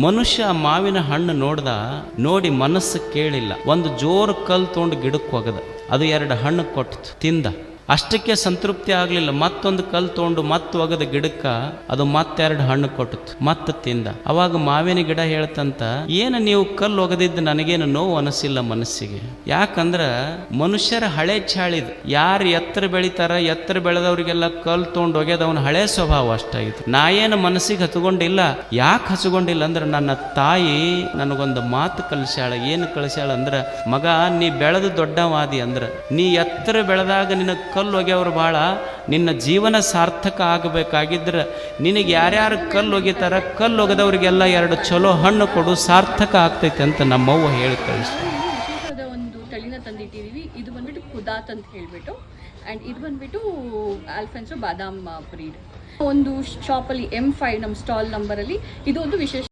ಮನುಷ್ಯ ಮಾವಿನ ಹಣ್ಣು ನೋಡಿ ಮನಸ್ಸು ಕೇಳಿಲ್ಲ, ಒಂದು ಜೋರು ಕಲ್ಲು ತೊಗೊಂಡು ಗಿಡಕ್ಕೆ ಹೋಗದ, ಅದು 2 ಹಣ್ಣು ಕೊಟ್ಟು ತಿಂದ. ಅಷ್ಟಕ್ಕೆ ಸಂತೃಪ್ತಿ ಆಗಲಿಲ್ಲ, ಮತ್ತೊಂದು ಕಲ್ಲು ತೊಗೊಂಡು ಒಗದ ಗಿಡಕ್ಕೆ ಅದು 2 ಹಣ್ಣು ಕೊಟ್ಟಿತು, ಮತ್ತೆ ತಿಂದ. ಅವಾಗ ಮಾವಿನ ಗಿಡ ಹೇಳ್ತಂತ, ಏನು ನೀವು ಕಲ್ಲು ಒಗದಿದ್ದು ನನಗೇನು ನೋವು ಅನಿಸಿಲ್ಲ ಮನಸ್ಸಿಗೆ. ಯಾಕಂದ್ರ ಮನುಷ್ಯರ ಹಳೆ ಚಾಳಿದು, ಯಾರು ಎತ್ತರ ಬೆಳಿತಾರ, ಎತ್ತರ ಬೆಳೆದವ್ರಿಗೆಲ್ಲ ಕಲ್ಲು ತೊಗೊಂಡು ಒಗೆದ ಅವನ ಹಳೆ ಸ್ವಭಾವ ಅಷ್ಟಾಗಿತ್ತು. ನಾ ಏನು ಮನಸ್ಸಿಗೆ ಹಚ್ಕೊಂಡಿಲ್ಲ. ಯಾಕೆ ಹಚ್ಕೊಂಡಿಲ್ಲ ಅಂದ್ರೆ ನನ್ನ ತಾಯಿ ನನಗೊಂದು ಮಾತು ಕಲಿಸ್ಯಾಳ. ಏನು ಕಲಿಸ್ಯಾಳ ಅಂದ್ರೆ, ಮಗ ನೀ ಬೆಳೆದು ದೊಡ್ಡವಾದಿ ಅಂದ್ರೆ, ನೀ ಎತ್ತರ ಬೆಳೆದಾಗ ನಿನ್ನ ಕಲ್ಲು ಒಗೆಯವರು ಭಾಳ, ನಿನ್ನ ಜೀವನ ಸಾರ್ಥಕ ಆಗಬೇಕಾಗಿದ್ರೆ ನಿನಗೆ ಯಾರ್ಯಾರು ಕಲ್ಲು ಒಗಿತಾರ, ಕಲ್ಲು ಒಗೆದವ್ರಿಗೆಲ್ಲ 2 ಚಲೋ ಹಣ್ಣು ಕೊಡು, ಸಾರ್ಥಕ ಆಗ್ತೈತೆ ಅಂತ ನಮ್ಮವ್ವ ಹೇಳಿ ಕಳಿಸಿ. ವಿಶೇಷವಾದ ಒಂದು ತಳಿನ ತಂದಿಟ್ಟಿದ್ದೀವಿ. ಇದು ಬಂದ್ಬಿಟ್ಟು ಖುದಾತ್ ಅಂತ ಹೇಳ್ಬಿಟ್ಟು, ಆ್ಯಂಡ್ ಇದು ಬಂದ್ಬಿಟ್ಟು ಆಲ್ಫೆನ್ಸೋ ಬಾದಾಮ್ ಬ್ರೀಡ್. ಒಂದು ಶಾಪಲ್ಲಿ M5 ನಮ್ಮ ಸ್ಟಾಲ್ ನಂಬರಲ್ಲಿ ಇದು ಒಂದು ವಿಶೇಷ